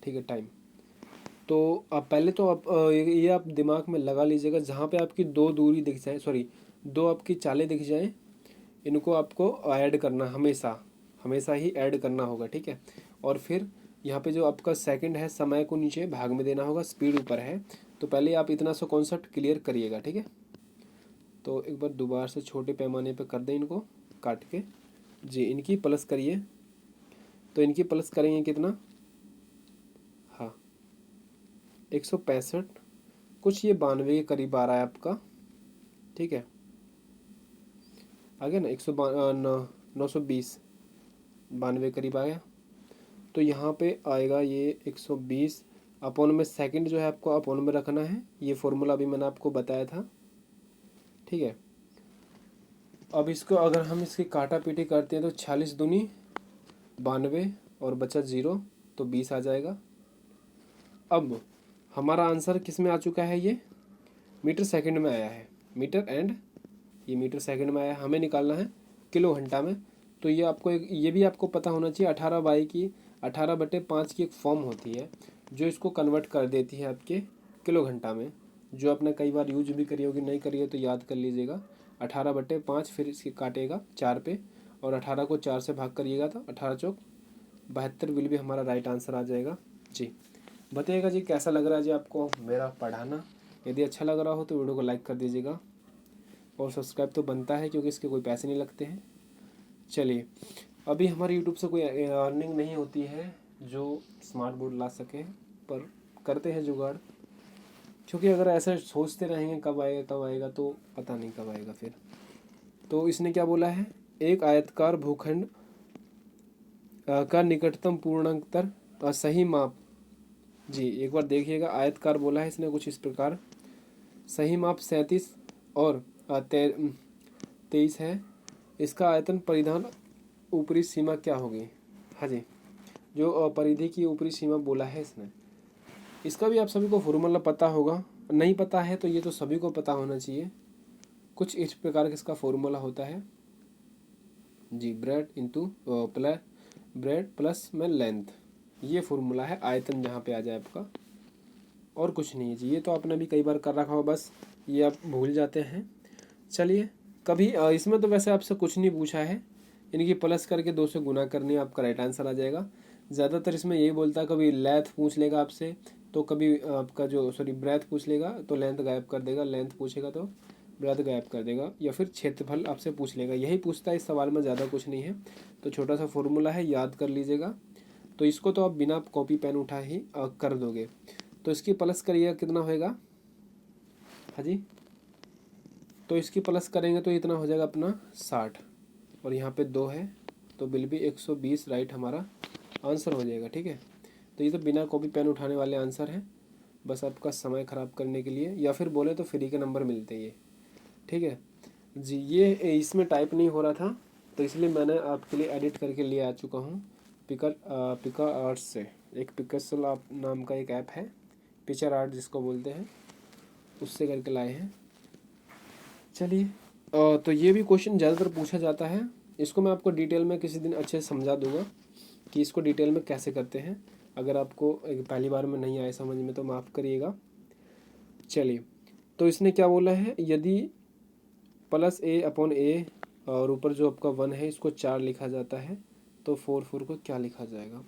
ठीक है, टाइम। तो आप पहले तो आप ये आप दिमाग में लगा लीजिएगा, जहाँ पे आपकी 2 दूरी दिख जाए, सॉरी 2 आपकी चालें दिख जाएं, इनको आपको ऐड करना, हमेशा हमेशा ही ऐड करना होगा, ठीक है। और फिर यहाँ पे जो आपका सेकंड है, समय को नीचे भाग में देना होगा, स्पीड ऊपर है। तो पहले आप इतना सा कॉन्सेप्ट क्लियर करिएगा, ठीक है। तो एक बार दोबारा से छोटे पैमाने पे कर दें इनको काट के जी, इनकी प्लस करिए। तो इनकी प्लस करेंगे कितना, हाँ 165, कुछ ये 92 के करीब आ रहा है आपका, ठीक है, आ गया ना, 920, 92 करीब आ गया। तो यहाँ पे आएगा ये 120 अपॉन में सेकंड जो है आपको अपॉन में रखना है, ये फॉर्मूला अभी मैंने आपको बताया था, ठीक है। अब इसको अगर हम इसकी काटा पीटी करते हैं तो 46 दूनी 92 और बचा 0, तो 20 आ जाएगा। अब हमारा आंसर किस में आ चुका है, ये मीटर सेकंड में आया है, मीटर एंड ये मीटर सेकंड में आया है, हमें निकालना है किलो घंटा में। तो ये आपको ये भी आपको पता होना चाहिए, 18/5 की एक फॉर्म होती है जो इसको कन्वर्ट कर देती है आपके किलो घंटा में, जो आपने कई बार यूज भी करी होगी, नहीं करी है तो याद कर लीजिएगा। 18/5 फिर इसके काटेगा 4 पे, और 18 को 4 से भाग करिएगा तो 18 चौक 72 विल भी हमारा राइट आंसर आ जाएगा जी। बताइएगा जी कैसा लग रहा है जी आपको मेरा पढ़ाना। यदि अच्छा लग रहा हो तो वीडियो को लाइक कर दीजिएगा, और सब्सक्राइब तो बनता है क्योंकि इसके कोई पैसे नहीं लगते हैं। चलिए, अभी हमारे यूट्यूब से कोई अर्निंग नहीं होती है जो स्मार्ट बोर्ड ला सके, पर करते हैं जुगाड़, क्योंकि अगर ऐसा सोचते रहेंगे कब आएगा तो पता नहीं कब आएगा फिर। तो इसने क्या बोला है, एक आयताकार भूखंड का निकटतम पूर्णांक सही माप, जी एक बार देखिएगा, आयतकार बोला है इसने कुछ इस प्रकार, सही माप 37 और 23 है, इसका आयतन परिधान ऊपरी सीमा क्या होगी। हाँ जी, जो परिधि की ऊपरी सीमा बोला है इसने, इसका भी आप सभी को फॉर्मूला पता होगा, नहीं पता है तो ये तो सभी को पता होना चाहिए। कुछ इस प्रकार का इसका फॉर्मूला होता है जी, ब्रेड प्लस में लेंथ, ये फॉर्मूला है आयतन जहाँ पे आ जाए आपका, और कुछ नहीं है जी। ये तो आपने भी कई बार कर रखा हो, बस ये आप भूल जाते हैं। चलिए, कभी इसमें तो वैसे आपसे कुछ नहीं पूछा है, इनकी प्लस करके 2 से गुना करनी है, आपका राइट आंसर आ जाएगा। ज़्यादातर इसमें यही बोलता है, कभी लेंथ पूछ लेगा आपसे तो कभी आपका जो ब्रेथ पूछ लेगा तो लेंथ गायब कर देगा, लेंथ पूछेगा तो ब्रेथ गायब कर देगा, या फिर क्षेत्रफल आपसे पूछ लेगा, यही पूछता है इस सवाल में, ज़्यादा कुछ नहीं है। तो छोटा सा फॉर्मूला है, याद कर लीजिएगा। तो इसको तो आप बिना कॉपी पेन उठा ही कर दोगे। तो इसकी प्लस करिएगा कितना होएगा, हाँ जी, तो इसकी प्लस करेंगे तो इतना हो जाएगा अपना 60, और यहाँ पे 2 है तो बिल भी 120 राइट हमारा आंसर हो जाएगा, ठीक है। तो ये तो बिना कॉपी पेन उठाने वाले आंसर हैं, बस आपका समय ख़राब करने के लिए, या फिर बोले तो फ्री के नंबर मिलते हैं ये, ठीक है जी। ये इसमें टाइप नहीं हो रहा था तो इसलिए मैंने आपके लिए एडिट करके लिए आ चुका हूँ पिका आर्ट्स से। एक पिकासल आप नाम का एक ऐप है, पिक्चर आर्ट जिसको बोलते हैं, उससे करके लाए हैं। चलिए, तो ये भी क्वेश्चन ज़्यादातर पूछा जाता है, इसको मैं आपको डिटेल में किसी दिन अच्छे से समझा दूंगा कि इसको डिटेल में कैसे करते हैं। अगर आपको पहली बार में नहीं आए समझ में तो माफ़ करिएगा। चलिए, तो इसने क्या बोला है, यदि +a/a और ऊपर जो आपका 1 है इसको 4 लिखा जाता है तो 4 को क्या लिखा जाएगा।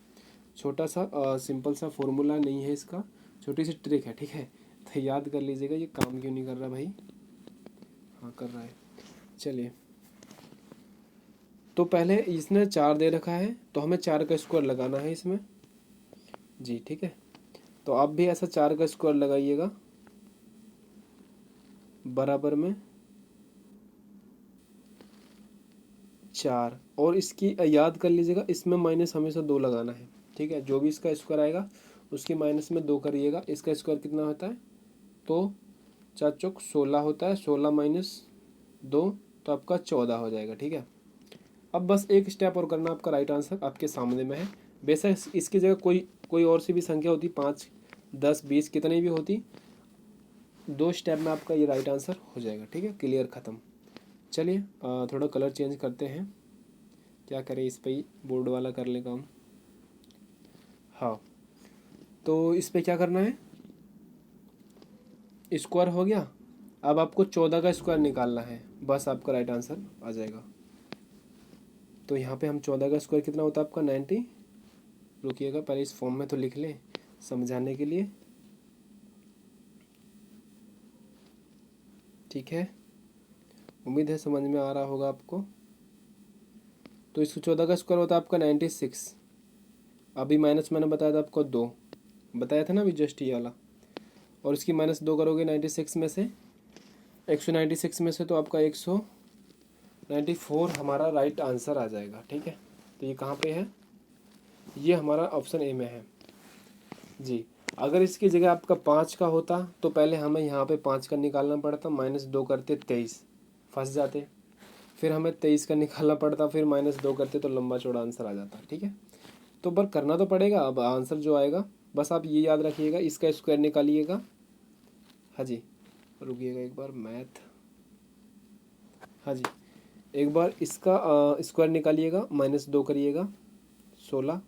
छोटा सा सिंपल सा फॉर्मूला नहीं है इसका, छोटी सी ट्रिक है, ठीक है। तो याद कर लीजिएगा, ये काम क्यों नहीं कर रहा भाई, हाँ कर रहा है। चलिए, तो पहले इसने 4 दे रखा है तो हमें 4 का स्क्वायर लगाना है इसमें जी, ठीक है। तो आप भी ऐसा 4 का स्क्वायर लगाइएगा, बराबर में 4, और इसकी याद कर लीजिएगा, इसमें माइनस हमेशा 2 लगाना है, ठीक है। जो भी इसका स्क्वायर आएगा उसकी माइनस में 2 करिएगा। इसका स्क्वायर कितना होता है, तो 4 चौक 16 होता है, 16 माइनस 2 तो आपका 14 हो जाएगा, ठीक है। अब बस एक स्टेप और करना, आपका राइट आंसर आपके सामने में है। बेशक इसकी जगह कोई और सी भी संख्या होती, 5 10 20 कितनी भी होती, 2 स्टेप में आपका ये राइट आंसर हो जाएगा, ठीक है, क्लियर ख़त्म। चलिए, थोड़ा कलर चेंज करते हैं, क्या करें, इस पे ही बोर्ड वाला कर ले काम। हाँ, तो इस पे क्या करना है, स्क्वायर हो गया। अब आपको 14 का स्क्वायर निकालना है, बस आपका राइट आंसर आ जाएगा। तो यहाँ पे हम 14 का स्क्वायर कितना होता है आपका 90, रुकिएगा पहले इस फॉर्म में तो लिख लें समझाने के लिए, ठीक है। उम्मीद है समझ में आ रहा होगा आपको। तो इसको 14 का स्क्वायर होता है आपका 96। अभी माइनस मैंने बताया था आपको 2 बताया था ना अभी जस्ट ये वाला, और इसकी -2 करोगे 96 में से, 196 में से, तो आपका 194 हमारा राइट आंसर आ जाएगा। ठीक है, तो ये कहाँ पे है, ये हमारा ऑप्शन ए में है जी। अगर इसकी जगह आपका 5 का होता तो पहले हमें यहाँ पे 5 का निकालना पड़ता, -2 करते 23, फंस जाते, फिर हमें 23 का निकालना पड़ता, फिर -2 करते तो लंबा चौड़ा आंसर आ जाता। ठीक है, तो पर करना तो पड़ेगा। अब आंसर जो आएगा बस आप ये याद रखिएगा, इसका स्क्वायर निकालिएगा। हाँ जी, रुकिएगा एक बार, मैथ, हाँ जी, एक बार इसका स्क्वायर निकालिएगा, -2 करिएगा 16,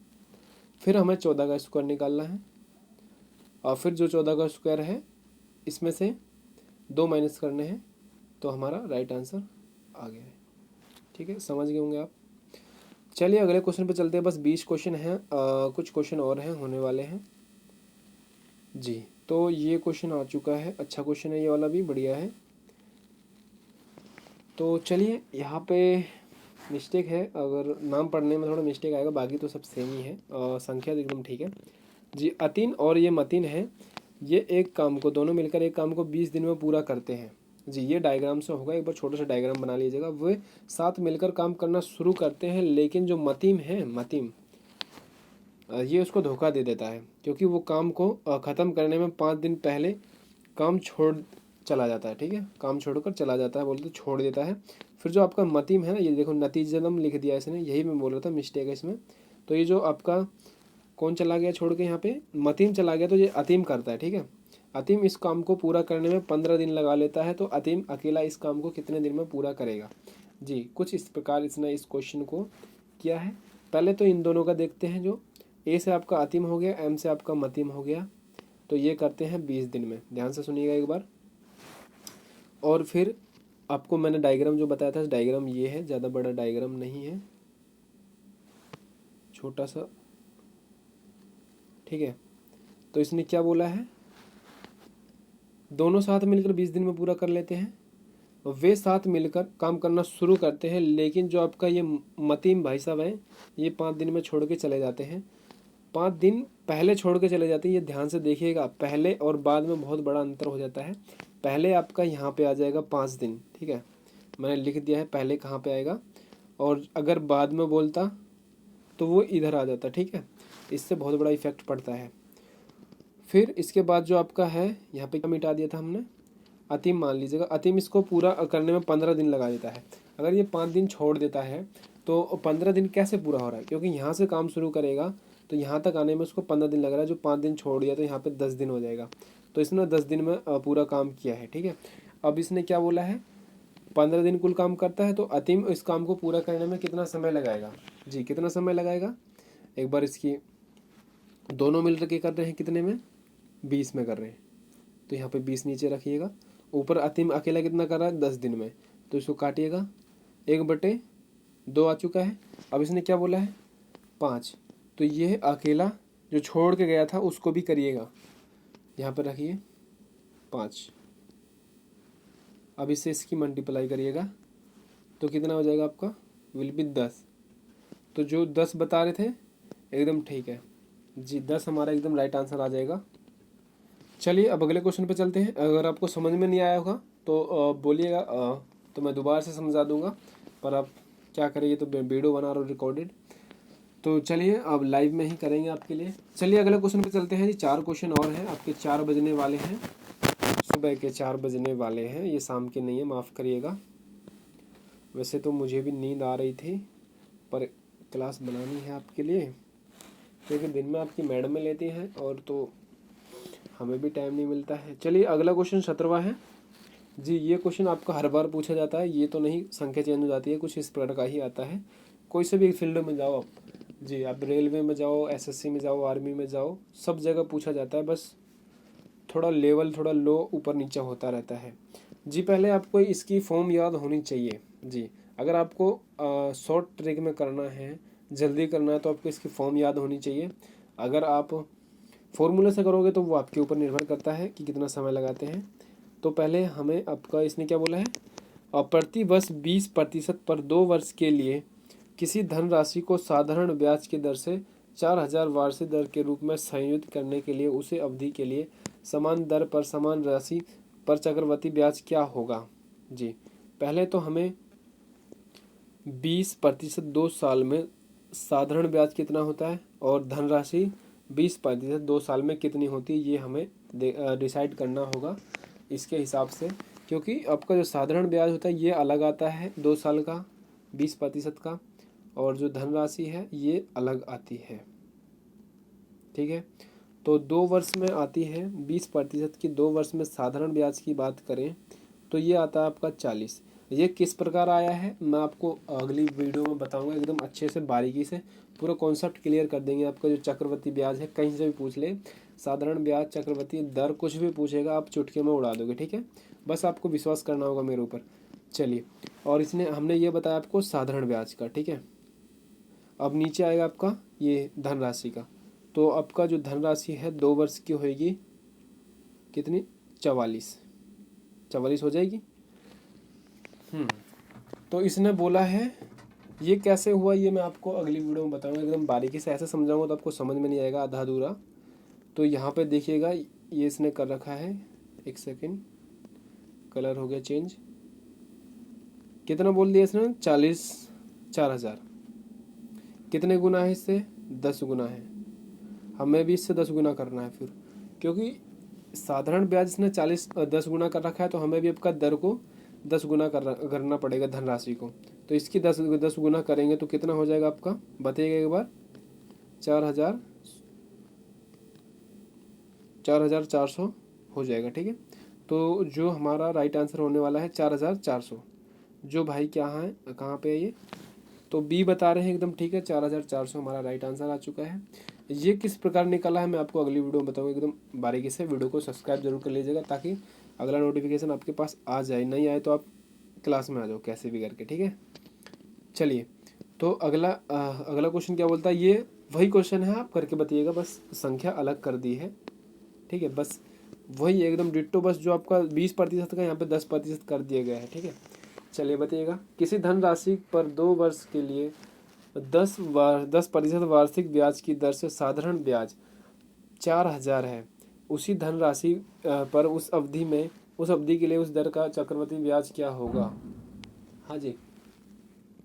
फिर हमें 14 का स्क्वायर निकालना है, और फिर जो 14 का स्क्वायर है इसमें से 2 माइनस करने हैं, तो हमारा राइट आंसर आ गया है। ठीक है, समझ गए होंगे आप। चलिए अगले क्वेश्चन पे चलते हैं। बस 20 क्वेश्चन हैं, कुछ क्वेश्चन और हैं, होने वाले हैं जी। तो ये क्वेश्चन आ चुका है, अच्छा क्वेश्चन है ये वाला भी, बढ़िया है। तो चलिए यहाँ पे मिस्टेक है, अगर नाम पढ़ने में थोड़ा मिस्टेक आएगा, बाकी तो सब सेम ही है, संख्या तो एकदम ठीक है जी। अतीन और ये मतीन है, ये एक काम को, दोनों मिलकर एक काम को 20 दिन में पूरा करते हैं जी। ये डायग्राम से होगा, एक बार छोटा सा डायग्राम बना लीजिएगा। वे साथ मिलकर काम करना शुरू करते हैं, लेकिन जो मतीम है, मतीम, ये उसको धोखा दे देता है, क्योंकि वो काम को ख़त्म करने में 5 दिन पहले काम छोड़ चला जाता है। ठीक है, काम छोड़कर चला जाता है, बोलते तो छोड़ देता है। फिर जो आपका मतीम है ना, ये देखो नतीजतम लिख दिया इसने, यही मैं बोल रहा था, मिस्टेक है इसमें। तो ये जो आपका कौन चला गया छोड़ के, यहाँ पे मतीम चला गया, तो ये अतीम करता है। ठीक है, अतीम इस काम को पूरा करने में 15 दिन लगा लेता है, तो अतीम अकेला इस काम को कितने दिन में पूरा करेगा जी। कुछ इस प्रकार इसने इस क्वेश्चन को किया है। पहले तो इन दोनों का देखते हैं, जो ए से आपका अतीम हो गया, एम से आपका मतीम हो गया, तो ये करते हैं 20 दिन में। ध्यान से सुनिएगा एक बार। और फिर आपको मैंने डायग्राम जो बताया था, डायग्राम ये है, ज़्यादा बड़ा डायग्राम नहीं है, छोटा सा। ठीक है, तो इसने क्या बोला है, दोनों साथ मिलकर 20 दिन में पूरा कर लेते हैं, वे साथ मिलकर काम करना शुरू करते हैं, लेकिन जो आपका ये मतीम भाई साहब हैं, ये 5 दिन में छोड़ के चले जाते हैं। 5 दिन पहले छोड़ के चले जाते हैं, ये ध्यान से देखिएगा, पहले और बाद में बहुत बड़ा अंतर हो जाता है। पहले आपका यहाँ पे आ जाएगा 5 दिन, ठीक है, मैंने लिख दिया है पहले कहाँ पे आएगा, और अगर बाद में बोलता तो वो इधर आ जाता। ठीक है, इससे बहुत बड़ा इफेक्ट पड़ता है। फिर इसके बाद जो आपका है, यहाँ पे क्या मिटा दिया था हमने, अतीम मान लीजिएगा। अतीम इसको पूरा करने में 15 दिन लगा देता है। अगर ये 5 दिन छोड़ देता है तो 15 दिन कैसे पूरा हो रहा है, क्योंकि यहाँ से काम शुरू करेगा तो यहाँ तक आने में उसको 15 दिन लग रहा है। जो 5 दिन छोड़ दिया तो यहाँ पे 10 दिन हो जाएगा, तो इसने 10 दिन में पूरा काम किया है। ठीक है, अब इसने क्या बोला है, 15 दिन कुल काम करता है, तो अतीम इस काम को पूरा करने में कितना समय लगाएगा जी, कितना समय लगाएगा। एक बार इसकी दोनों मिल के कर रहे हैं, कितने में, 20 में कर रहे हैं, तो यहाँ पे 20 नीचे रखिएगा। ऊपर अतीम अकेला कितना कर रहा है, 10 दिन में, तो इसको काटिएगा, 1/2 आ चुका है। अब इसने क्या बोला है, 5, तो ये अकेला जो छोड़ के गया था उसको भी करिएगा, यहाँ पर रखिए 5। अब इससे इसकी मल्टीप्लाई करिएगा, तो कितना हो जाएगा आपका, विल बी 10। तो जो 10 बता रहे थे एकदम ठीक है जी, 10 हमारा एकदम राइट आंसर आ जाएगा। चलिए अब अगले क्वेश्चन पे चलते हैं। अगर आपको समझ में नहीं आया होगा तो बोलिएगा, तो मैं दोबारा से समझा दूंगा, पर आप क्या करें, ये तो वीडियो बना रहा हूँ रिकॉर्डेड, तो चलिए अब लाइव में ही करेंगे आपके लिए। चलिए अगले क्वेश्चन पे चलते हैं जी। 4 क्वेश्चन और हैं आपके, 4 बजने वाले हैं, सुबह के 4 बजने वाले हैं, ये शाम के नहीं है, माफ़ करिएगा। वैसे तो मुझे भी नींद आ रही थी, पर क्लास बनानी है आपके लिए, क्योंकि दिन में आपकी मैडमें लेती हैं और तो हमें भी टाइम नहीं मिलता है। चलिए अगला क्वेश्चन 17वां है जी। ये क्वेश्चन आपका हर बार पूछा जाता है, ये तो नहीं, संख्या चेंज हो जाती है, कुछ इस प्रकार का ही आता है। कोई से भी फील्ड में जाओ आप जी, आप रेलवे में जाओ, एसएससी में जाओ, आर्मी में जाओ, सब जगह पूछा जाता है, बस थोड़ा लेवल थोड़ा लो ऊपर नीचे होता रहता है जी। पहले आपको इसकी फॉर्म याद होनी चाहिए जी। अगर आपको शॉर्ट ट्रिक में करना है, जल्दी करना है, तो आपको इसकी फॉर्म याद होनी चाहिए। अगर आप फॉर्मूले से करोगे तो वो आपके ऊपर निर्भर करता है कि कितना समय लगाते हैं। तो पहले हमें आपका इसने क्या बोला है, प्रति वर्ष 20% पर 2 वर्ष के लिए किसी धनराशि को साधारण ब्याज की दर से 4,000 वार्षिक दर के रूप में संयोजित करने के लिए उसे अवधि के लिए समान दर पर समान राशि पर चक्रवृद्धि ब्याज क्या होगा। जी, पहले तो हमें 20% 2 साल में साधारण ब्याज कितना होता है और धनराशि 20% 2 साल में कितनी होती है, ये हमें डिसाइड करना होगा इसके हिसाब से, क्योंकि आपका जो साधारण ब्याज होता है ये अलग आता है 2 साल का 20% का, और जो धनराशि है ये अलग आती है। ठीक है, तो 2 वर्ष में आती है 20% की। 2 वर्ष में साधारण ब्याज की बात करें तो ये आता है आपका 40। ये किस प्रकार आया है मैं आपको अगली वीडियो में बताऊंगा, एकदम अच्छे से बारीकी से पूरा कॉन्सेप्ट क्लियर कर देंगे। आपका जो चक्रवृद्धि ब्याज है कहीं से भी पूछ ले, साधारण ब्याज, चक्रवृद्धि दर, कुछ भी पूछेगा आप चुटकी में उड़ा दोगे। ठीक है, बस आपको विश्वास करना होगा मेरे ऊपर। चलिए, और हमने ये बताया आपको साधारण ब्याज का। ठीक है, अब नीचे आएगा आपका ये धनराशि का। तो आपका जो धनराशि है 2 वर्ष की होएगी कितनी, 44 हो जाएगी। तो इसने बोला है, ये कैसे हुआ ये मैं आपको अगली वीडियो में बताऊंगा, एकदम बारीकी से। ऐसे समझाऊंगा तो आपको समझ में नहीं आएगा, आधा अधूरा। तो यहाँ पे देखिएगा ये इसने कर रखा है, एक सेकेंड, कलर हो गया चेंज। कितना बोल दिया इसने, 4,000। कितने गुना है इससे, 10 गुना है। हमें भी इससे 10 गुना करना है फिर, क्योंकि साधारण ब्याज इसने 10 गुना कर रखा है, तो हमें भी आपका दर को 10 गुना करना पड़ेगा धनराशि को। तो इसकी 10 गुना करेंगे तो कितना हो जाएगा आपका, बताइएगा एक बार। 4,400 हो जाएगा। ठीक है, तो जो हमारा राइट आंसर होने वाला है 4,400। जो भाई क्या है, कहाँ पे है ये, तो बी बता रहे हैं एकदम ठीक है, 4,400 हमारा राइट आंसर आ चुका है। ये किस प्रकार निकला है मैं आपको अगली वीडियो में बताऊंगा एकदम बारीकी से। वीडियो को सब्सक्राइब जरूर कर लीजिएगा ताकि अगला नोटिफिकेशन आपके पास आ जाए, नहीं आए तो आप क्लास में आ जाओ कैसे भी करके। ठीक है, चलिए, तो अगला क्वेश्चन क्या बोलता है, ये वही क्वेश्चन है, आप करके बताइएगा, बस संख्या अलग कर दी है। ठीक है, बस वही एकदम डिट्टो, बस जो आपका 20% का यहाँ पे 10% कर दिया गया है। ठीक है, चलिए बताइएगा। किसी धनराशि पर 2 वर्ष के लिए 10% वार्षिक ब्याज की दर से साधारण ब्याज 4,000 है। उसी धनराशि पर उस अवधि के लिए उस दर का चक्रवृद्धि ब्याज क्या होगा। हाँ जी,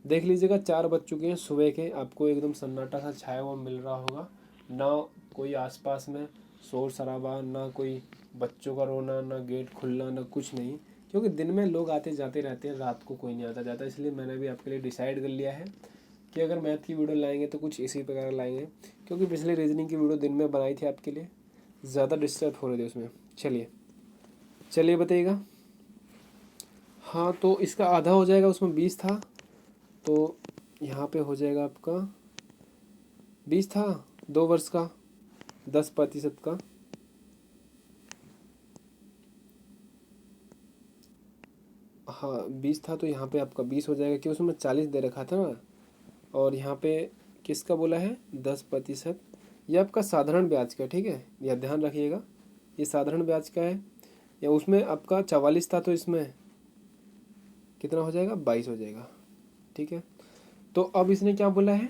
देख लीजिएगा 4 बज चुके हैं सुबह के, आपको एकदम सन्नाटा सा छाया हुआ मिल रहा होगा, ना कोई आसपास में शोर शराबा, ना कोई बच्चों का रोना, ना गेट खुलना, ना कुछ नहीं, क्योंकि दिन में लोग आते जाते रहते हैं, रात को कोई नहीं आता जाता। इसलिए मैंने भी आपके लिए डिसाइड कर लिया है कि अगर मैथ की वीडियो लाएंगे तो कुछ इसी प्रकार लाएंगे, क्योंकि पिछले रीजनिंग की वीडियो दिन में बनाई थी आपके लिए, ज़्यादा डिस्टर्ब हो रहे थे उसमें। चलिए बताइएगा। हाँ, तो इसका आधा हो जाएगा, उसमें 20 था, तो यहाँ पे हो जाएगा आपका 20 था 2 वर्ष का 10% का। हाँ 20 था, तो यहाँ पे आपका 20 हो जाएगा, कि उसमें 40 दे रखा था ना, और यहाँ पे किसका बोला है 10%। ये आपका साधारण ब्याज का। ठीक है, यह ध्यान रखिएगा, ये साधारण ब्याज का है। या उसमें आपका 44 था, तो इसमें कितना हो जाएगा, 22 हो जाएगा। ठीक है, तो अब इसने क्या बोला है,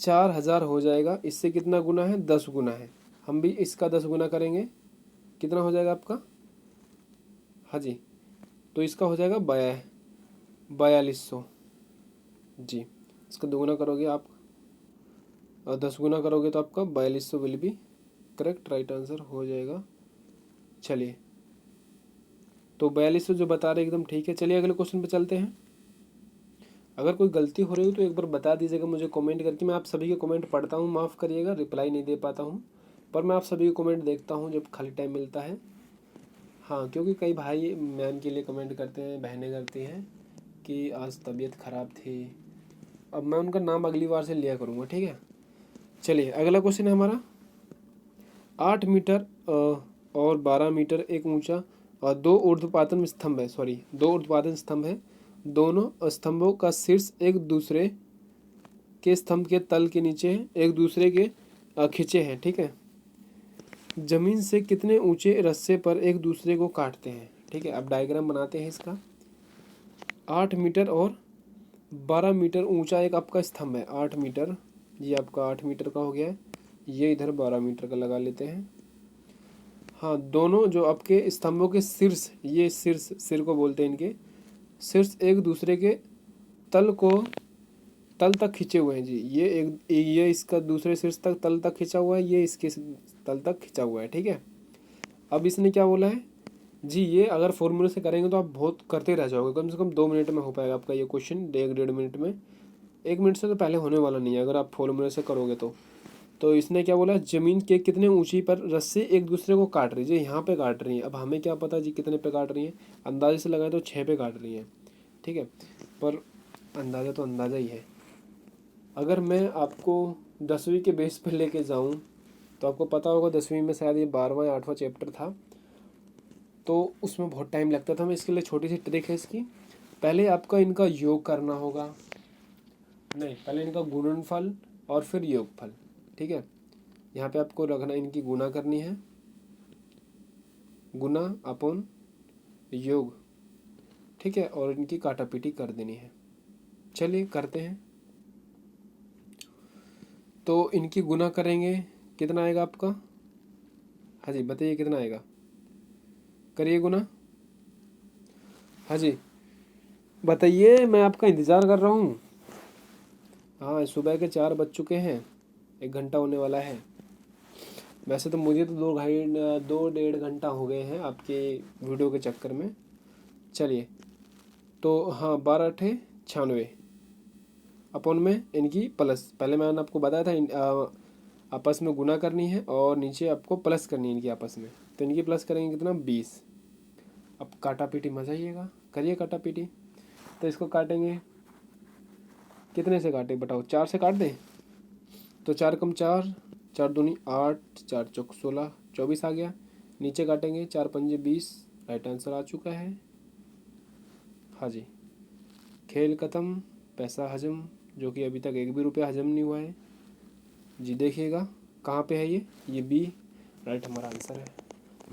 4,000 हो जाएगा, इससे कितना गुना है, 10 गुना है। हम भी इसका 10 गुना करेंगे, कितना हो जाएगा आपका, हाँ जी, तो इसका हो जाएगा 4200 जी। इसका 2 गुना करोगे आप और 10 गुना करोगे तो आपका 4200 will be correct, right answer हो जाएगा। चलिए, तो 4200 जो बता रहे एकदम ठीक है। चलिए अगले क्वेश्चन पे चलते हैं। अगर कोई गलती हो रही हो तो एक बार बता दीजिएगा मुझे कमेंट करके, मैं आप सभी के कमेंट पढ़ता हूँ, माफ़ करिएगा रिप्लाई नहीं दे पाता हूँ, पर मैं आप सभी के कमेंट देखता हूँ जब खाली टाइम मिलता है। हाँ, क्योंकि कई भाई मैम के लिए कमेंट करते हैं, बहनें करती हैं कि आज तबीयत ख़राब थी। अब मैं उनका नाम अगली बार से लिया करूँगा। ठीक है, चलिए अगला क्वेश्चन है हमारा। 8 मीटर और 12 मीटर एक ऊंचा और 2 ऊर्ध्वपातन स्तंभ है। दोनों स्तंभों का शीर्ष एक दूसरे के स्तंभ के तल के नीचे एक दूसरे के खिंचे हैं। ठीक है, जमीन से कितने ऊंचे रस्से पर एक दूसरे को काटते हैं। ठीक है, अब डायग्राम बनाते हैं इसका। 8 मीटर और 12 मीटर ऊंचा एक आपका स्तंभ है, 8 मीटर, ये आपका 8 मीटर का हो गया है, ये इधर 12 मीटर का लगा लेते हैं। हाँ, दोनों जो आपके स्तंभों के शीर्ष, ये शीर्ष, सिर को बोलते हैं इनके, शीर्ष एक दूसरे के तल तक खींचे हुए हैं जी। ये इसका दूसरे शीर्ष तक तल तक खींचा हुआ है, ये इसके तल तक खींचा हुआ है, ठीक है। अब इसने क्या बोला है जी, ये अगर फॉर्मूले से करेंगे तो आप बहुत करते रह जाओगे, कम से कम 2 मिनट में हो पाएगा आपका ये क्वेश्चन, 1-1.5 मिनट में। 1 मिनट से तो पहले होने वाला नहीं है अगर आप फॉर्मूले से करोगे तो इसने क्या बोला, जमीन के कितने ऊंची पर रस्सी एक दूसरे को काट रही है जी, यहाँ पे काट रही है। अब हमें क्या पता जी कितने पे काट रही है, अंदाजे से लगाए तो 6 पे काट रही है, ठीक है, पर अंदाज़ा तो अंदाज़ा ही है। अगर मैं आपको 10वीं के बेस पर लेके जाऊँ तो आपको पता होगा 10वीं में शायद ये 12वां या 8वां चैप्टर था, तो उसमें बहुत टाइम लगता था। मैं इसके लिए छोटी सी ट्रिक है इसकी, पहले आपका इनका योग करना होगा, नहीं पहले इनका गुणनफल और फिर योगफल, ठीक है। यहाँ पे आपको रखना, इनकी गुणा करनी है, गुणा अपॉन योग, ठीक है, और इनकी काटापीटी कर देनी है। चलिए करते हैं। तो इनकी गुणा करेंगे, कितना आएगा आपका, हाँ जी बताइए कितना आएगा, करिए गुणा, हाँ जी बताइए, मैं आपका इंतज़ार कर रहा हूँ। हाँ, सुबह के 4 बज चुके हैं, 1 घंटा होने वाला है। वैसे तो मुझे तो 2-1.5 घंटा हो गए हैं आपके वीडियो के चक्कर में। चलिए, तो हाँ 12×8 = 96 अपॉन में इनकी प्लस, पहले मैंने आपको बताया था आपस में गुना करनी है और नीचे आपको प्लस करनी है इनकी आपस में, तो इनकी प्लस करेंगे कितना, 20। अब काटा पीटी मजा आइएगा, करिए काटा पीटी। तो इसको काटेंगे, कितने से काटे बताओ, 4 से काट दें, तो 4 कम 4, 4 दूनी 8, 4 चौक 16, 24 आ गया। नीचे काटेंगे, 4 पंजे 20, राइट आंसर आ चुका है। हाँ जी, खेल खत्म, पैसा हजम, जो कि अभी तक 1 भी रुपया हजम नहीं हुआ है जी। देखिएगा कहाँ पे है ये बी, राइट हमारा आंसर है।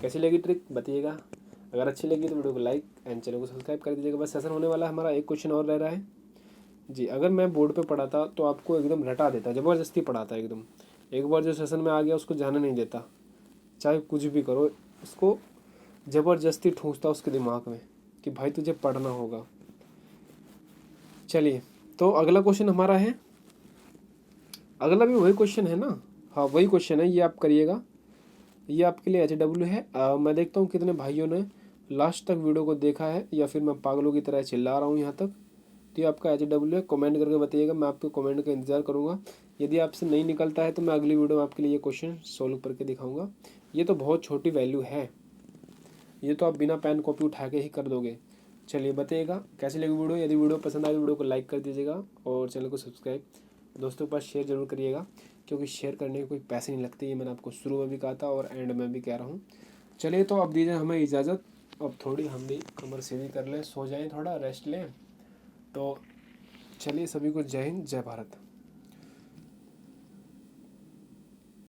कैसी लगी ट्रिक बताइएगा, अगर अच्छी लगी तो वीडियो को लाइक एंड चैनल को सब्सक्राइब कर दीजिएगा। बस सेशन होने वाला है हमारा, एक क्वेश्चन और रह रहा है जी। अगर मैं बोर्ड पे पढ़ाता तो आपको एकदम रटा देता, ज़बरदस्ती पढ़ाता एकदम, एक बार जो सेशन में आ गया उसको जाने नहीं देता, चाहे कुछ भी करो, उसको ज़बरदस्ती ठूंसता उसके दिमाग में कि भाई तुझे पढ़ना होगा। चलिए, तो अगला क्वेश्चन हमारा है, अगला भी वही क्वेश्चन है ना, हाँ वही क्वेश्चन है, ये आप करिएगा। ये आपके लिए HW है। मैं देखता हूँ कितने भाइयों ने लास्ट तक वीडियो को देखा है, या फिर मैं पागलों की तरह चिल्ला रहा हूँ यहाँ तक। तो ये आपका HW है, कमेंट करके बताइएगा, मैं आपके कमेंट का इंतज़ार करूँगा। यदि आपसे नहीं निकलता है तो मैं अगली वीडियो में आपके लिए ये क्वेश्चन सोल्व करके दिखाऊँगा। ये तो बहुत छोटी वैल्यू है, ये तो आप बिना पेन कॉपी उठा के ही कर दोगे। चलिए बताइएगा कैसी लगी वीडियो, यदि वीडियो पसंद आए तो वीडियो को लाइक कर दीजिएगा और चैनल को सब्सक्राइब दोस्तों के पास शेयर जरूर करिएगा, क्योंकि शेयर करने के कोई पैसे नहीं लगते, ये मैंने आपको शुरू में भी कहा था और एंड में भी कह रहा हूँ। चलिए, तो अब दीजिए हमें इजाज़त, अब थोड़ी हम भी कमर सीधी कर लें, सो जाएं, थोड़ा रेस्ट लें। तो चलिए, सभी को जय हिंद, जय भारत।